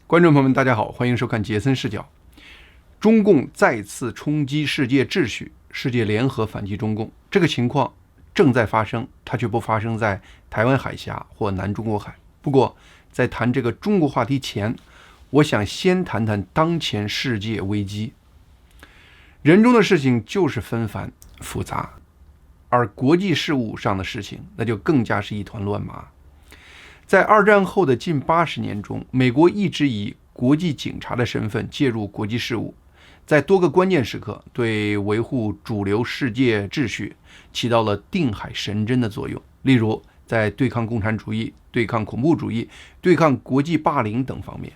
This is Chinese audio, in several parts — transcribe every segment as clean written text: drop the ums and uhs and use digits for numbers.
观众朋友们，大家好，欢迎收看杰森视角。中共再次冲击世界秩序，世界联合反击中共，这个情况正在发生，它却不发生在台湾海峡或南中国海。不过，在谈这个中国话题前，我想先谈谈当前世界危机。人中的事情就是纷繁复杂，而国际事务上的事情，那就更加是一团乱麻。在二战后的近80年中，美国一直以国际警察的身份介入国际事务，在多个关键时刻对维护主流世界秩序起到了定海神针的作用。例如，在对抗共产主义、对抗恐怖主义、对抗国际霸凌等方面。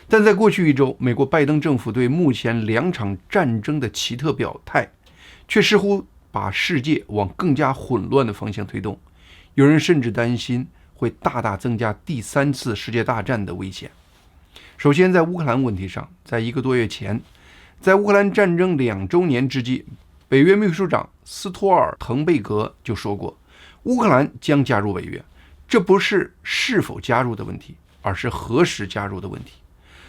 但在过去一周，美国拜登政府对目前2场战争的奇特表态，却似乎把世界往更加混乱的方向推动。有人甚至担心会大大增加第3次世界大战的危险。首先，在乌克兰问题上，在1个多月前，在乌克兰战争2周年之际，北约秘书长斯托尔滕贝格就说过，乌克兰将加入北约，这不是是否加入的问题，而是何时加入的问题。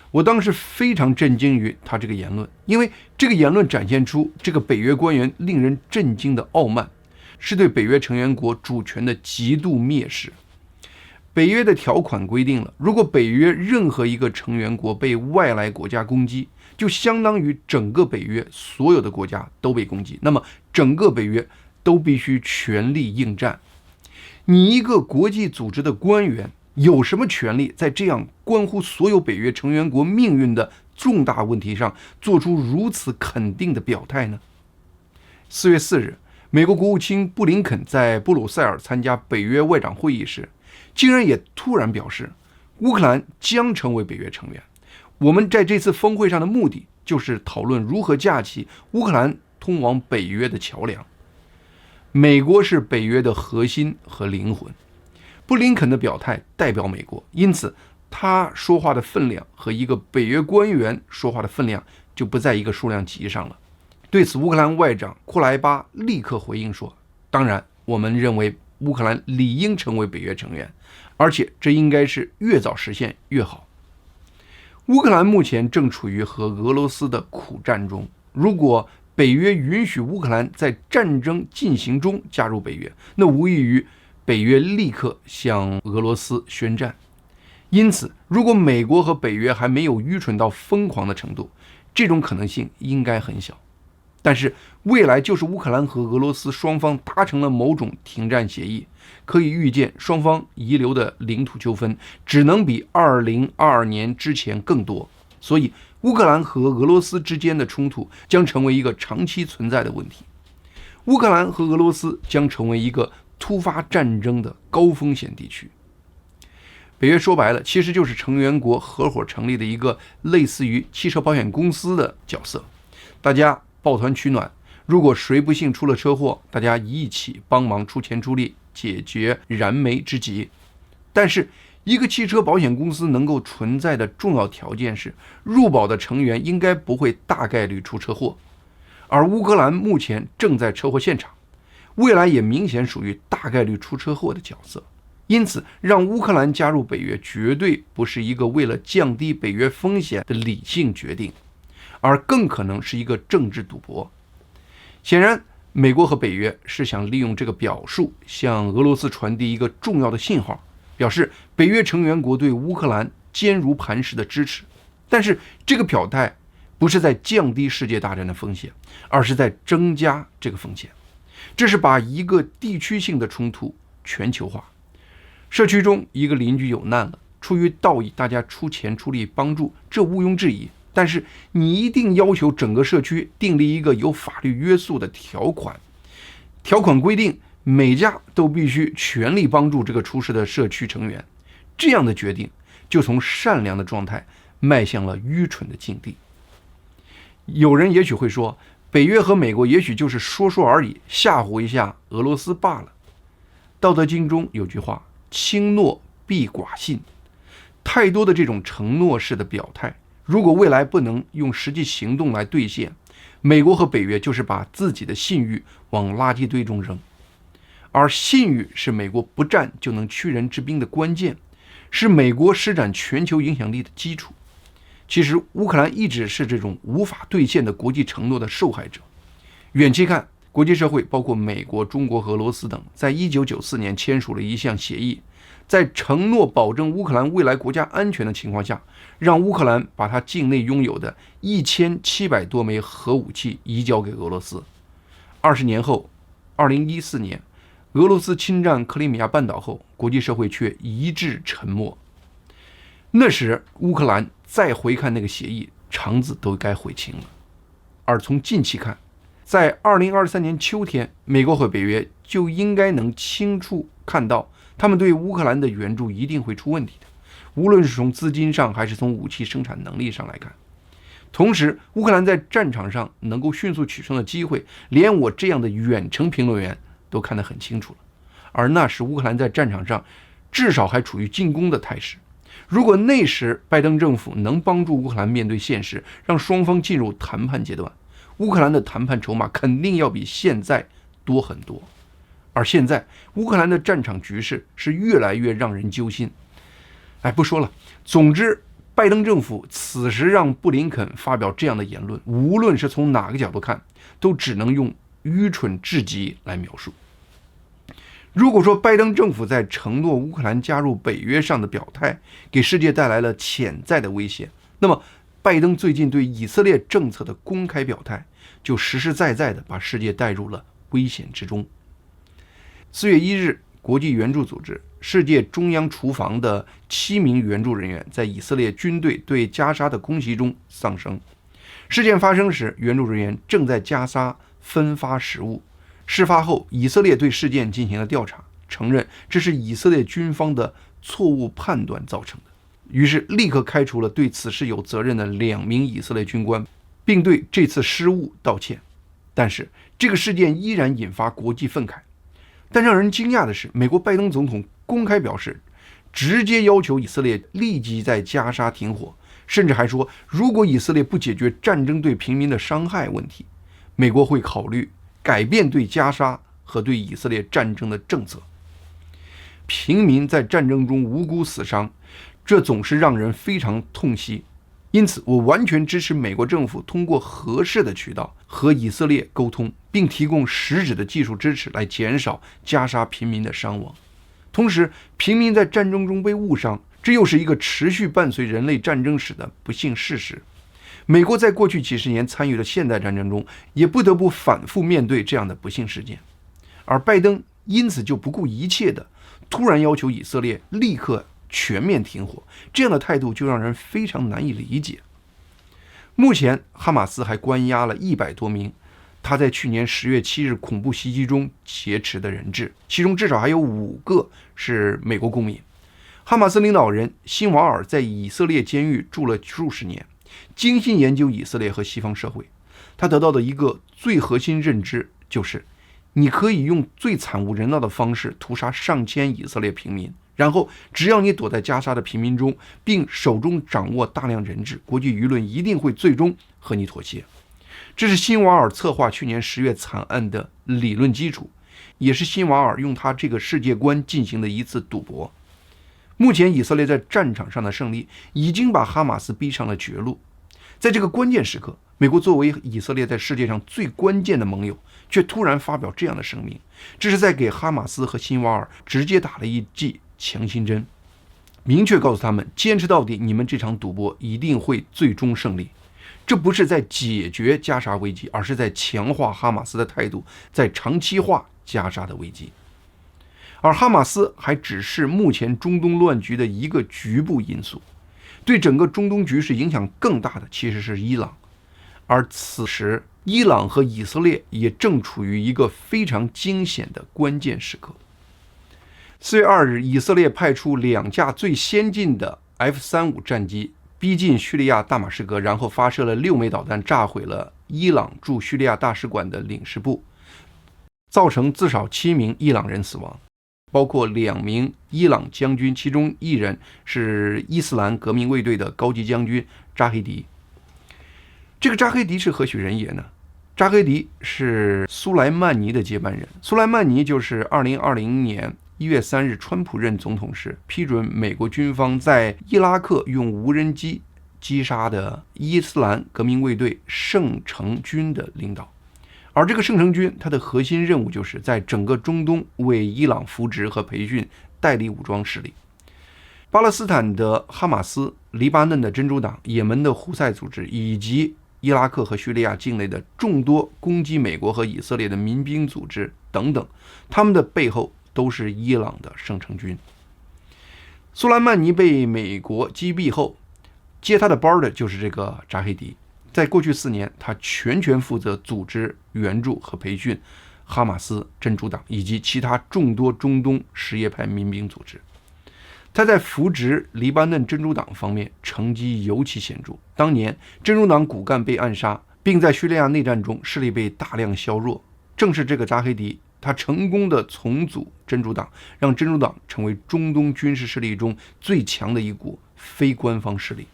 我当时非常震惊于他这个言论，因为这个言论展现出这个北约官员令人震惊的傲慢，是对北约成员国主权的极度蔑视。北约的条款规定了，如果北约任何一个成员国被外来国家攻击，就相当于整个北约所有的国家都被攻击，那么整个北约都必须全力应战。你一个国际组织的官员有什么权利在这样关乎所有北约成员国命运的重大问题上做出如此肯定的表态呢？4月4日，美国国务卿布林肯在布鲁塞尔参加北约外长会议时，竟然也突然表示，乌克兰将成为北约成员。我们在这次峰会上的目的就是讨论如何架起乌克兰通往北约的桥梁。美国是北约的核心和灵魂，布林肯的表态代表美国，因此他说话的分量和一个北约官员说话的分量就不在一个数量级上了。对此，乌克兰外长库莱巴立刻回应说，当然，我们认为乌克兰理应成为北约成员，而且这应该是越早实现越好。乌克兰目前正处于和俄罗斯的苦战中，如果北约允许乌克兰在战争进行中加入北约，那无异于北约立刻向俄罗斯宣战。因此，如果美国和北约还没有愚蠢到疯狂的程度，这种可能性应该很小。但是未来就是乌克兰和俄罗斯双方达成了某种停战协议，可以预见双方遗留的领土纠纷只能比2022年之前更多，所以乌克兰和俄罗斯之间的冲突将成为一个长期存在的问题。乌克兰和俄罗斯将成为一个突发战争的高风险地区。北约说白了，其实就是成员国合伙成立的一个类似于汽车保险公司的角色，大家抱团取暖，如果谁不幸出了车祸，大家一起帮忙出钱出力解决燃眉之急。但是一个汽车保险公司能够存在的重要条件是，入保的成员应该不会大概率出车祸，而乌克兰目前正在车祸现场，未来也明显属于大概率出车祸的角色。因此，让乌克兰加入北约绝对不是一个为了降低北约风险的理性决定，而更可能是一个政治赌博。显然，美国和北约是想利用这个表述向俄罗斯传递一个重要的信号，表示北约成员国对乌克兰坚如磐石的支持。但是这个表态不是在降低世界大战的风险，而是在增加这个风险。这是把一个地区性的冲突全球化。社区中一个邻居有难了，出于道义，大家出钱出力帮助，这毋庸置疑。但是你一定要求整个社区订立一个有法律约束的条款，条款规定每家都必须全力帮助这个出事的社区成员。这样的决定就从善良的状态迈向了愚蠢的境地。有人也许会说，北约和美国也许就是说说而已，吓唬一下俄罗斯罢了。道德经中有句话，轻诺必寡信。太多的这种承诺式的表态，如果未来不能用实际行动来兑现，美国和北约就是把自己的信誉往垃圾堆中扔。而信誉是美国不战就能屈人之兵的关键，是美国施展全球影响力的基础。其实乌克兰一直是这种无法兑现的国际承诺的受害者。远期看，国际社会包括美国、中国和俄罗斯等，在1994年签署了一项协议，在承诺保证乌克兰未来国家安全的情况下，让乌克兰把他境内拥有的1700多枚核武器移交给俄罗斯。20年后，2014年，俄罗斯侵占克里米亚半岛后，国际社会却一致沉默。那时，乌克兰再回看那个协议，肠子都该悔青了。而从近期看，在2023年秋天，美国和北约就应该能清楚看到，他们对乌克兰的援助一定会出问题的，无论是从资金上还是从武器生产能力上来看。同时，乌克兰在战场上能够迅速取胜的机会，连我这样的远程评论员都看得很清楚了。而那时乌克兰在战场上至少还处于进攻的态势。如果那时拜登政府能帮助乌克兰面对现实，让双方进入谈判阶段，乌克兰的谈判筹码肯定要比现在多很多。而现在乌克兰的战场局势是越来越让人揪心。不说了，总之拜登政府此时让布林肯发表这样的言论，无论是从哪个角度看，都只能用愚蠢至极来描述。如果说拜登政府在承诺乌克兰加入北约上的表态给世界带来了潜在的威胁，那么拜登最近对以色列政策的公开表态就实实在在地把世界带入了危险之中。4月1日，国际援助组织世界中央厨房的7名援助人员在以色列军队对加沙的空袭中丧生。事件发生时，援助人员正在加沙分发食物。事发后，以色列对事件进行了调查，承认这是以色列军方的错误判断造成的，于是立刻开除了对此事有责任的2名以色列军官，并对这次失误道歉。但是这个事件依然引发国际愤慨。但让人惊讶的是，美国拜登总统公开表示，直接要求以色列立即在加沙停火，甚至还说，如果以色列不解决战争对平民的伤害问题，美国会考虑改变对加沙和对以色列战争的政策。平民在战争中无辜死伤，这总是让人非常痛惜。因此，我完全支持美国政府通过合适的渠道和以色列沟通，并提供实质的技术支持来减少加沙平民的伤亡。同时，平民在战争中被误伤，这又是一个持续伴随人类战争史的不幸事实。美国在过去几十年参与的现代战争中，也不得不反复面对这样的不幸事件。而拜登因此就不顾一切的突然要求以色列立刻全面停火，这样的态度就让人非常难以理解。目前，哈马斯还关押了100多名他在去年10月7日恐怖袭击中挟持的人质，其中至少还有5个是美国公民。哈马斯领导人辛瓦尔在以色列监狱住了数十年，精心研究以色列和西方社会。他得到的一个最核心认知就是，你可以用最惨无人道的方式屠杀上千以色列平民，然后只要你躲在加沙的平民中，并手中掌握大量人质，国际舆论一定会最终和你妥协。这是辛瓦尔策划去年10月惨案的理论基础，也是辛瓦尔用他这个世界观进行的一次赌博。目前以色列在战场上的胜利已经把哈马斯逼上了绝路。在这个关键时刻，美国作为以色列在世界上最关键的盟友，却突然发表这样的声明，这是在给哈马斯和辛瓦尔直接打了一剂强心针，明确告诉他们，坚持到底，你们这场赌博一定会最终胜利。这不是在解决加沙危机，而是在强化哈马斯的态度，在长期化加沙的危机。而哈马斯还只是目前中东乱局的一个局部因素，对整个中东局势影响更大的其实是伊朗。而此时，伊朗和以色列也正处于一个非常惊险的关键时刻。4月2日，以色列派出2架最先进的 F-35战机逼近叙利亚大马士革，然后发射了6枚导弹，炸毁了伊朗驻叙利亚大使馆的领事部，造成至少7名伊朗人死亡，包括2名伊朗将军，其中1人是伊斯兰革命卫队的高级将军扎黑迪。这个扎黑迪是何许人也呢？扎黑迪是苏莱曼尼的接班人。苏莱曼尼就是2020年1月3日川普任总统时批准美国军方在伊拉克用无人机击杀的伊斯兰革命卫队圣城军的领导。而这个圣城军，它的核心任务就是在整个中东为伊朗扶植和培训代理武装势力。巴勒斯坦的哈马斯、黎巴嫩的真主党、也门的胡塞组织，以及伊拉克和叙利亚境内的众多攻击美国和以色列的民兵组织等等，他们的背后都是伊朗的圣城军。苏莱曼尼被美国击毙后，接他的班的就是这个扎黑迪。在过去4年，他全权负责组织、援助和培训哈马斯、真主党以及其他众多中东什叶派民兵组织。他在扶植黎巴嫩真主党方面成绩尤其显著。当年真主党骨干被暗杀，并在叙利亚内战中势力被大量削弱。正是这个扎黑迪，他成功的重组真主党，让真主党成为中东军事势力中最强的一股非官方势力。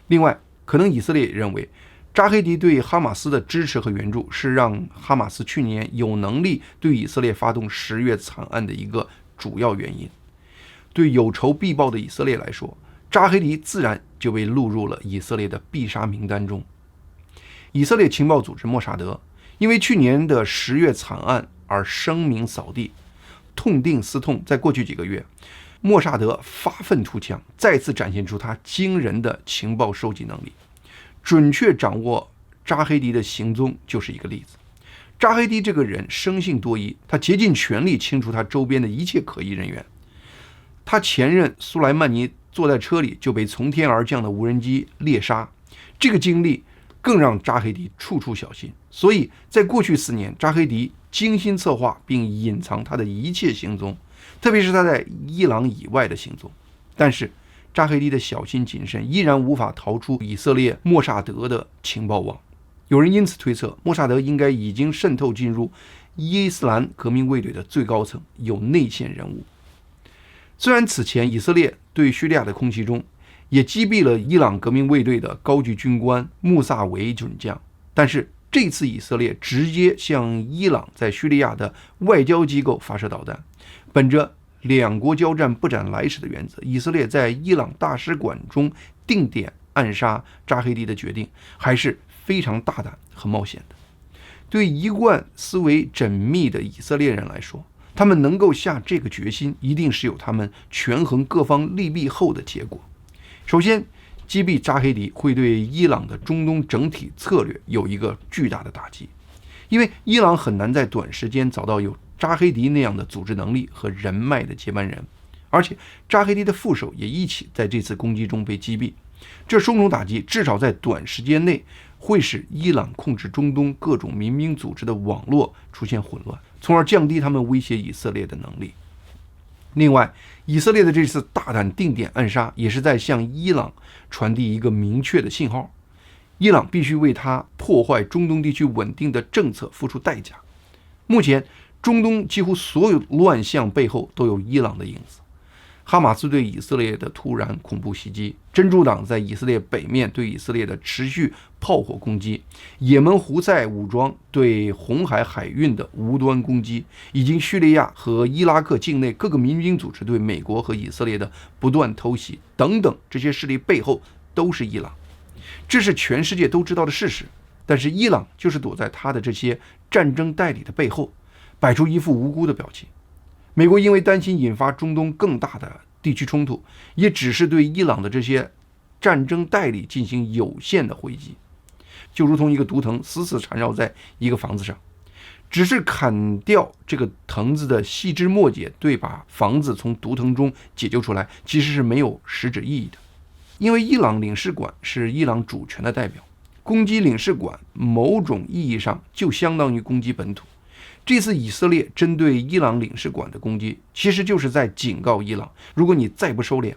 另外，可能以色列认为扎黑迪对哈马斯的支持和援助是让哈马斯去年有能力对以色列发动10月惨案的一个主要原因。对有仇必报的以色列来说，扎黑迪自然就被录入了以色列的必杀名单中。以色列情报组织莫萨德因为去年的10月惨案而声名扫地，痛定思痛，在过去几个月，莫萨德发愤图强，再次展现出他惊人的情报收集能力。准确掌握扎黑迪的行踪就是一个例子。扎黑迪这个人生性多疑，他竭尽全力清除他周边的一切可疑人员。他前任苏莱曼尼坐在车里就被从天而降的无人机猎杀，这个经历更让扎黑迪处处小心。所以在过去4年，扎黑迪精心策划并隐藏他的一切行踪，特别是他在伊朗以外的行踪。但是扎黑迪的小心谨慎依然无法逃出以色列莫萨德的情报网。有人因此推测，莫萨德应该已经渗透进入伊斯兰革命卫队的最高层，有内线人物。虽然此前以色列对叙利亚的空袭中也击毙了伊朗革命卫队的高级军官穆萨维准将，但是这次以色列直接向伊朗在叙利亚的外交机构发射导弹。本着两国交战不斩来使的原则，以色列在伊朗大使馆中定点暗杀扎黑迪的决定还是非常大胆和冒险的。对一贯思维缜密的以色列人来说，他们能够下这个决心，一定是有他们权衡各方利弊后的结果。首先，击毙扎黑迪会对伊朗的中东整体策略有一个巨大的打击，因为伊朗很难在短时间找到有扎黑迪那样的组织能力和人脉的接班人，而且扎黑迪的副手也一起在这次攻击中被击毙。这双重打击至少在短时间内会使伊朗控制中东各种民兵组织的网络出现混乱，从而降低他们威胁以色列的能力。另外，以色列的这次大胆定点暗杀也是在向伊朗传递一个明确的信号：伊朗必须为他破坏中东地区稳定的政策付出代价。目前，中东几乎所有乱象背后都有伊朗的影子。哈马斯对以色列的突然恐怖袭击，真主党在以色列北面对以色列的持续炮火攻击，也门胡塞武装对红海海运的无端攻击，以及叙利亚和伊拉克境内各个民兵组织对美国和以色列的不断偷袭等等，这些势力背后都是伊朗。这是全世界都知道的事实，但是伊朗就是躲在他的这些战争代理的背后，摆出一副无辜的表情。美国因为担心引发中东更大的地区冲突，也只是对伊朗的这些战争代理进行有限的回击，就如同一个毒藤死死缠绕在一个房子上，只是砍掉这个藤子的细枝末节，对把房子从毒藤中解救出来，其实是没有实质意义的。因为伊朗领事馆是伊朗主权的代表，攻击领事馆某种意义上就相当于攻击本土。这次以色列针对伊朗领事馆的攻击，其实就是在警告伊朗，如果你再不收敛，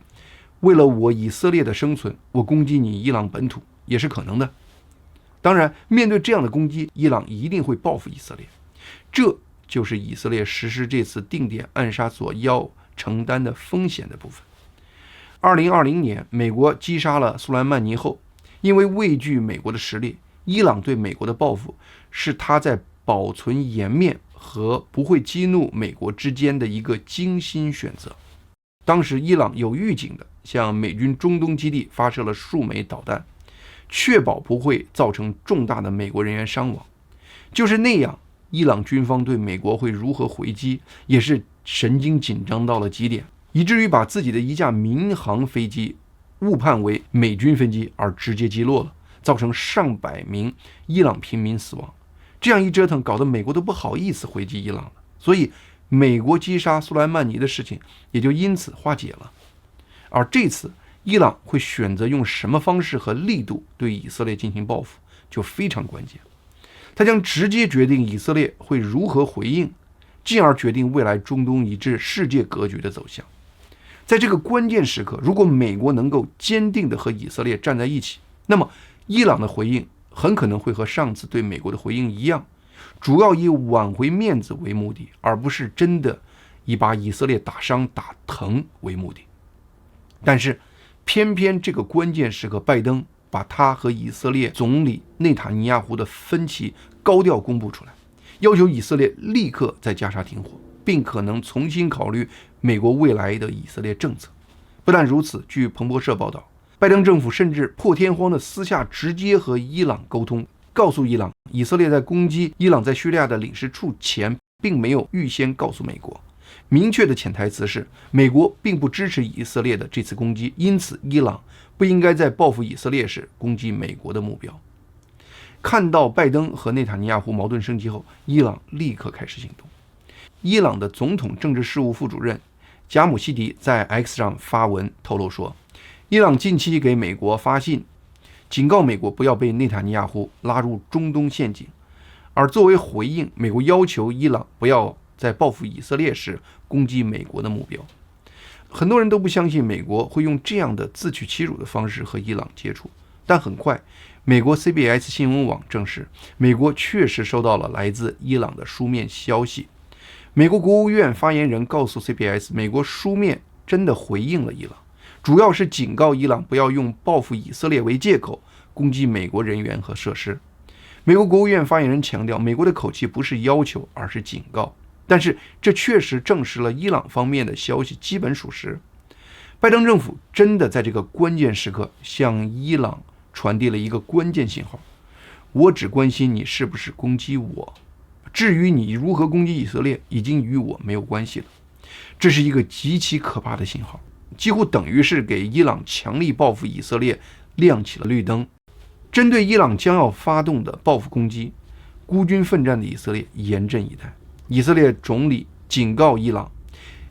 为了我以色列的生存，我攻击你伊朗本土也是可能的。当然，面对这样的攻击，伊朗一定会报复以色列，这就是以色列实施这次定点暗杀所要承担的风险的部分。2020年，美国击杀了苏莱曼尼后，因为畏惧美国的实力，伊朗对美国的报复是他在保存颜面和不会激怒美国之间的一个精心选择。当时伊朗有预警的向美军中东基地发射了数枚导弹，确保不会造成重大的美国人员伤亡。就是那样，伊朗军方对美国会如何回击，也是神经紧张到了极点，以至于把自己的一架民航飞机误判为美军飞机而直接击落了，造成上百名伊朗平民死亡。这样一折腾，搞得美国都不好意思回击伊朗了，所以美国击杀苏莱曼尼的事情也就因此化解了。而这次伊朗会选择用什么方式和力度对以色列进行报复，就非常关键。它将直接决定以色列会如何回应，进而决定未来中东以至世界格局的走向。在这个关键时刻，如果美国能够坚定地和以色列站在一起，那么伊朗的回应很可能会和上次对美国的回应一样，主要以挽回面子为目的，而不是真的以把以色列打伤打疼为目的。但是偏偏这个关键时刻，拜登把他和以色列总理内塔尼亚胡的分歧高调公布出来，要求以色列立刻在加沙停火，并可能重新考虑美国未来的以色列政策。不但如此，据彭博社报道，拜登政府甚至破天荒的私下直接和伊朗沟通，告诉伊朗，以色列在攻击伊朗在叙利亚的领事处前，并没有预先告诉美国。明确的潜台词是，美国并不支持以色列的这次攻击，因此伊朗不应该在报复以色列时攻击美国的目标。看到拜登和内塔尼亚胡矛盾升级后，伊朗立刻开始行动。伊朗的总统政治事务副主任贾姆希迪在 X 上发文透露说，伊朗近期给美国发信，警告美国不要被内塔尼亚胡拉入中东陷阱。而作为回应，美国要求伊朗不要在报复以色列时攻击美国的目标。很多人都不相信美国会用这样的自取其辱的方式和伊朗接触，但很快，美国 CBS 新闻网证实，美国确实收到了来自伊朗的书面消息。美国国务院发言人告诉 CBS， 美国书面真的回应了伊朗，主要是警告伊朗不要用报复以色列为借口攻击美国人员和设施。美国国务院发言人强调，美国的口气不是要求，而是警告。但是这确实证实了伊朗方面的消息基本属实。拜登政府真的在这个关键时刻向伊朗传递了一个关键信号：我只关心你是不是攻击我，至于你如何攻击以色列，已经与我没有关系了。这是一个极其可怕的信号，几乎等于是给伊朗强力报复以色列亮起了绿灯。针对伊朗将要发动的报复攻击，孤军奋战的以色列严阵以待。以色列总理警告伊朗，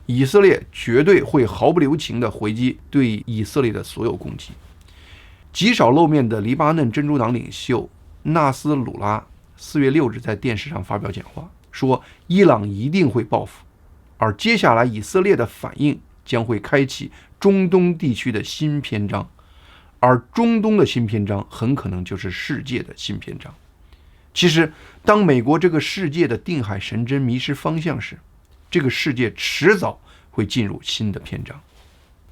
以色列绝对会毫不留情地回击对以色列的所有攻击。极少露面的黎巴嫩真主党领袖纳斯鲁拉4月6日在电视上发表讲话，说伊朗一定会报复，而接下来以色列的反应将会开启中东地区的新篇章，而中东的新篇章很可能就是世界的新篇章。其实，当美国这个世界的定海神针迷失方向时，这个世界迟早会进入新的篇章。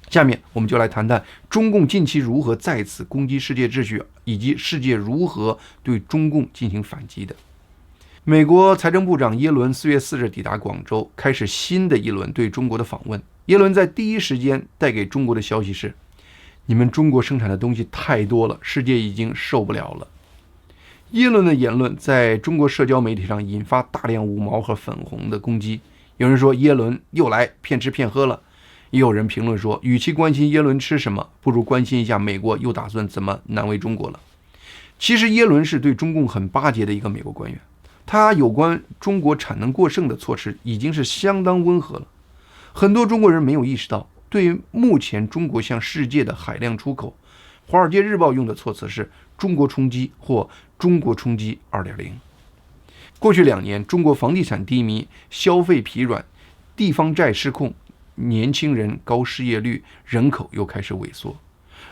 下面我们就来谈谈中共近期如何再次攻击世界秩序，以及世界如何对中共进行反击的。美国财政部长耶伦4月4日抵达广州，开始新的一轮对中国的访问。耶伦在第一时间带给中国的消息是：你们中国生产的东西太多了，世界已经受不了了。耶伦的言论在中国社交媒体上引发大量五毛和粉红的攻击。有人说耶伦又来骗吃骗喝了，也有人评论说，与其关心耶伦吃什么，不如关心一下美国又打算怎么难为中国了。其实耶伦是对中共很巴结的一个美国官员，他有关中国产能过剩的措辞已经是相当温和了。很多中国人没有意识到，对于目前中国向世界的海量出口，华尔街日报用的措辞是中国冲击或中国冲击 2.0。 过去2年，中国房地产低迷，消费疲软，地方债失控，年轻人高失业率，人口又开始萎缩。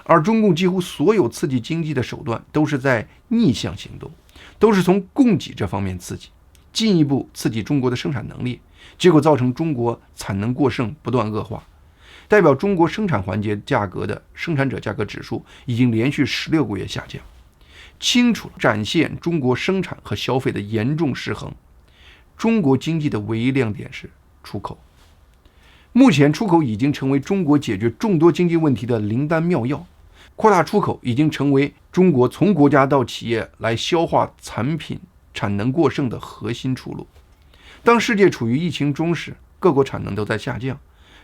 而中共几乎所有刺激经济的手段都是在逆向行动，都是从供给这方面刺激，进一步刺激中国的生产能力，结果造成中国产能过剩不断恶化。代表中国生产环节价格的生产者价格指数已经连续16个月下降，清楚展现中国生产和消费的严重失衡。中国经济的唯一亮点是出口。目前出口已经成为中国解决众多经济问题的灵丹妙药，扩大出口已经成为中国从国家到企业来消化产品产能过剩的核心出路。当世界处于疫情中时，各国产能都在下降，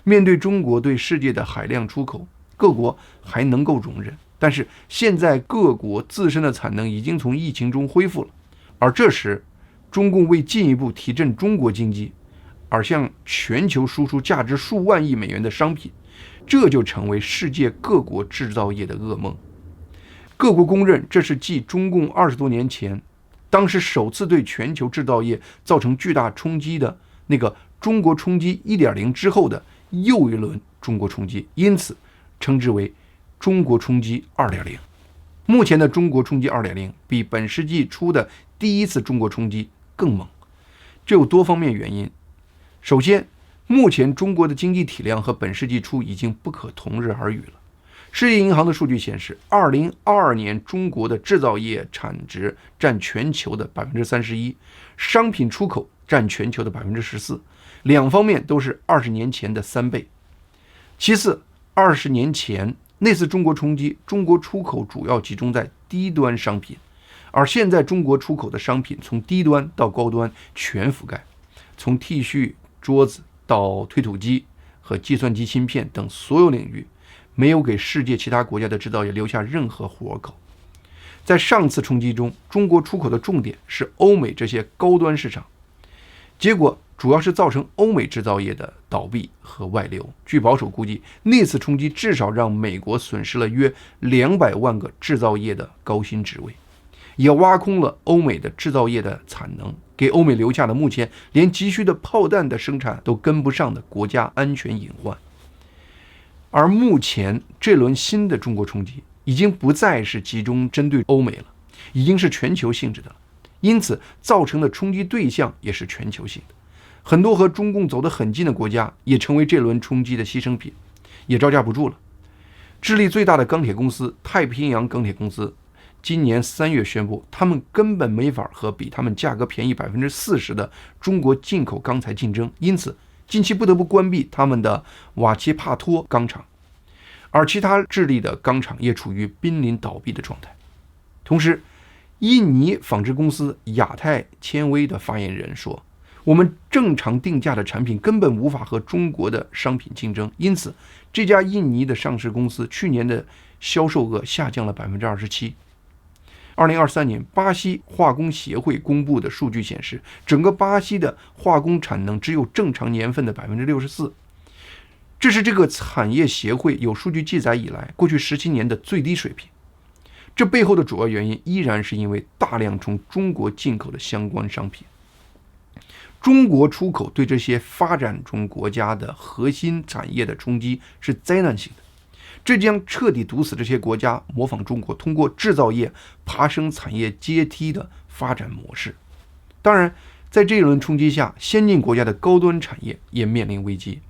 面对中国对世界的海量出口，各国还能够容忍。但是现在各国自身的产能已经从疫情中恢复了，而这时中共为进一步提振中国经济而向全球输出价值数万亿美元的商品，这就成为世界各国制造业的噩梦。各国公认这是继中共20多年前当时首次对全球制造业造成巨大冲击的那个中国冲击 1.0 之后的又一轮中国冲击，因此称之为中国冲击 2.0。 目前的中国冲击 2.0 比本世纪初的第一次中国冲击更猛，这有多方面原因。首先，目前中国的经济体量和本世纪初已经不可同日而语了。世界银行的数据显示，2022年中国的制造业产值占全球的 31%， 商品出口占全球的 14%， 两方面都是20年前的3倍。其次，20年前那次中国冲击，中国出口主要集中在低端商品，而现在中国出口的商品从低端到高端全覆盖，从 T 恤、桌子到推土机和计算机芯片等所有领域，没有给世界其他国家的制造业留下任何活口。在上次冲击中，中国出口的重点是欧美这些高端市场，结果主要是造成欧美制造业的倒闭和外流。据保守估计，那次冲击至少让美国损失了约200万个制造业的高薪职位，也挖空了欧美的制造业的产能，给欧美留下了目前连急需的炮弹的生产都跟不上的国家安全隐患。而目前这轮新的中国冲击已经不再是集中针对欧美了，已经是全球性质的了，因此造成的冲击对象也是全球性的。很多和中共走得很近的国家也成为这轮冲击的牺牲品，也招架不住了。智利最大的钢铁公司太平洋钢铁公司今年3月宣布，他们根本没法和比他们价格便宜 40% 的中国进口钢材竞争，因此近期不得不关闭他们的瓦切帕托钢厂，而其他智利的钢厂也处于濒临倒闭的状态。同时，印尼纺织公司亚太纤维的发言人说，我们正常定价的产品根本无法和中国的商品竞争，因此这家印尼的上市公司去年的销售额下降了 27%。2023年，巴西化工协会公布的数据显示，整个巴西的化工产能只有正常年份的 64%， 这是这个产业协会有数据记载以来过去17年的最低水平。这背后的主要原因依然是因为大量从中国进口的相关商品。中国出口对这些发展中国家的核心产业的冲击是灾难性的，这将彻底堵死这些国家模仿中国通过制造业爬升产业阶梯的发展模式。当然，在这一轮冲击下，先进国家的高端产业也面临危机。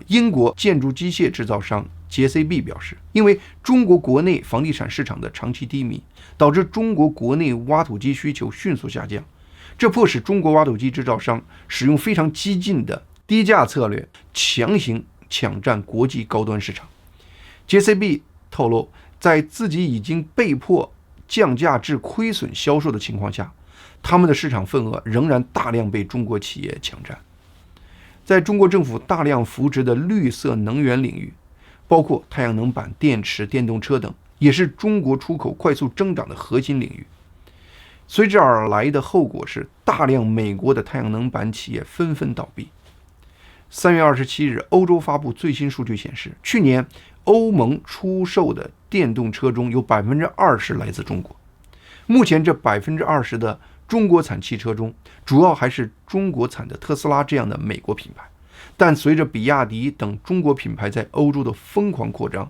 英国建筑机械制造商 JCB 表示，因为中国国内房地产市场的长期低迷，导致中国国内挖土机需求迅速下降，这迫使中国挖土机制造商使用非常激进的低价策略，强行抢占国际高端市场。JCB 透露，在自己已经被迫降价至亏损销售的情况下，他们的市场份额仍然大量被中国企业抢占。在中国政府大量扶植的绿色能源领域，包括太阳能板、电池、电动车等，也是中国出口快速增长的核心领域。随之而来的后果是，大量美国的太阳能板企业纷纷倒闭。3月27日，欧洲发布最新数据显示，去年欧盟出售的电动车中有 20% 来自中国。目前这 20% 的中国产汽车中，主要还是中国产的特斯拉这样的美国品牌，但随着比亚迪等中国品牌在欧洲的疯狂扩张，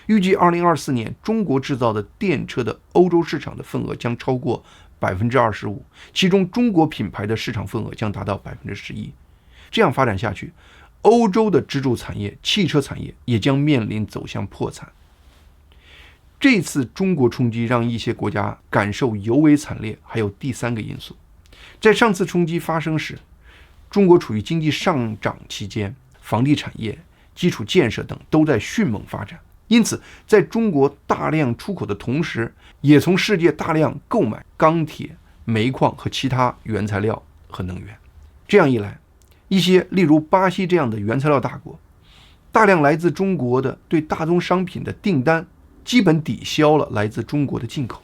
预计2024年中国制造的电车的欧洲市场的份额将超过 25%， 其中中国品牌的市场份额将达到 11%。 这样发展下去，欧洲的支柱产业汽车产业也将面临走向破产。这次中国冲击让一些国家感受尤为惨烈，还有第三个因素。在上次冲击发生时，中国处于经济上涨期间，房地产业、基础建设等都在迅猛发展。因此，在中国大量出口的同时，也从世界大量购买钢铁、煤矿和其他原材料和能源。这样一来，一些例如巴西这样的原材料大国，大量来自中国的对大宗商品的订单基本抵消了来自中国的进口。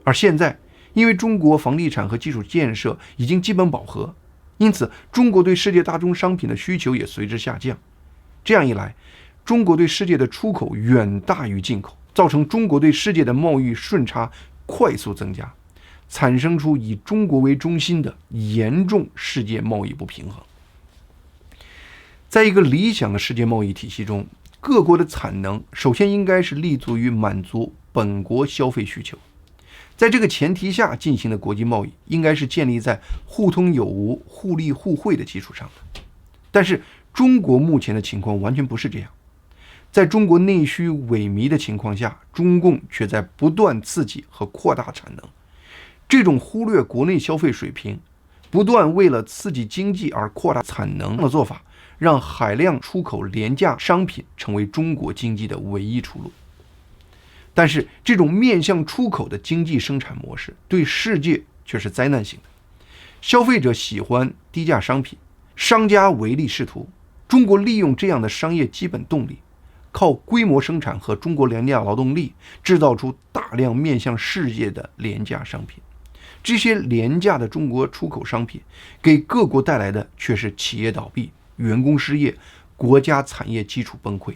而现在，因为中国房地产和基础建设已经基本饱和，因此中国对世界大宗商品的需求也随之下降。这样一来，中国对世界的出口远大于进口，造成中国对世界的贸易顺差快速增加，产生出以中国为中心的严重世界贸易不平衡。在一个理想的世界贸易体系中，各国的产能首先应该是立足于满足本国消费需求，在这个前提下进行的国际贸易应该是建立在互通有无、互利互惠的基础上的。但是中国目前的情况完全不是这样，在中国内需萎靡的情况下，中共却在不断刺激和扩大产能。这种忽略国内消费水平，不断为了刺激经济而扩大产能的做法，让海量出口廉价商品成为中国经济的唯一出路。但是这种面向出口的经济生产模式对世界却是灾难性的。消费者喜欢低价商品，商家唯利是图。中国利用这样的商业基本动力，靠规模生产和中国廉价劳动力制造出大量面向世界的廉价商品。这些廉价的中国出口商品给各国带来的却是企业倒闭、员工失业、国家产业基础崩溃。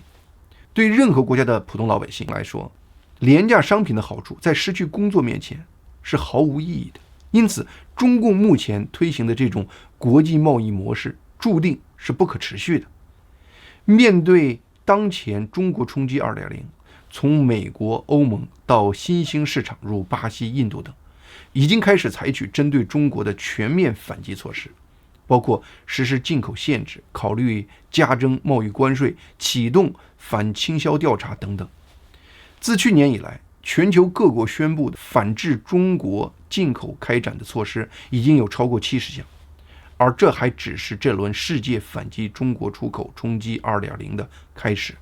对任何国家的普通老百姓来说，廉价商品的好处在失去工作面前是毫无意义的。因此，中共目前推行的这种国际贸易模式注定是不可持续的。面对当前中国冲击 2.0， 从美国、欧盟到新兴市场如巴西、印度等，已经开始采取针对中国的全面反击措施，包括实施进口限制、考虑加征贸易关税、启动反倾销调查等等。自去年以来，全球各国宣布的反制中国进口开展的措施已经有超过70项，而这还只是这轮世界反击中国出口冲击 2.0 的开始。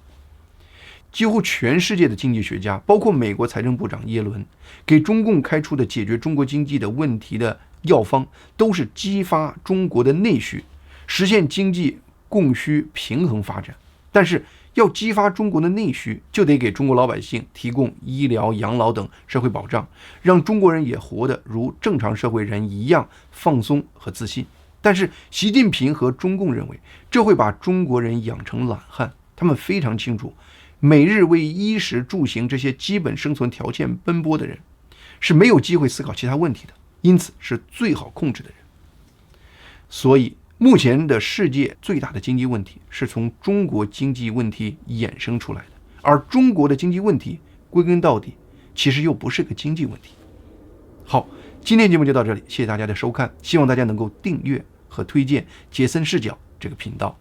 几乎全世界的经济学家，包括美国财政部长耶伦，给中共开出的解决中国经济的问题的药方，都是激发中国的内需，实现经济供需平衡发展。但是要激发中国的内需，就得给中国老百姓提供医疗、养老等社会保障，让中国人也活得如正常社会人一样放松和自信。但是习近平和中共认为，这会把中国人养成懒汉。他们非常清楚，每日为衣食住行这些基本生存条件奔波的人，是没有机会思考其他问题的，因此是最好控制的人。所以目前的世界最大的经济问题是从中国经济问题衍生出来的，而中国的经济问题归根到底其实又不是个经济问题。好，今天节目就到这里，谢谢大家的收看，希望大家能够订阅和推荐杰森视角这个频道。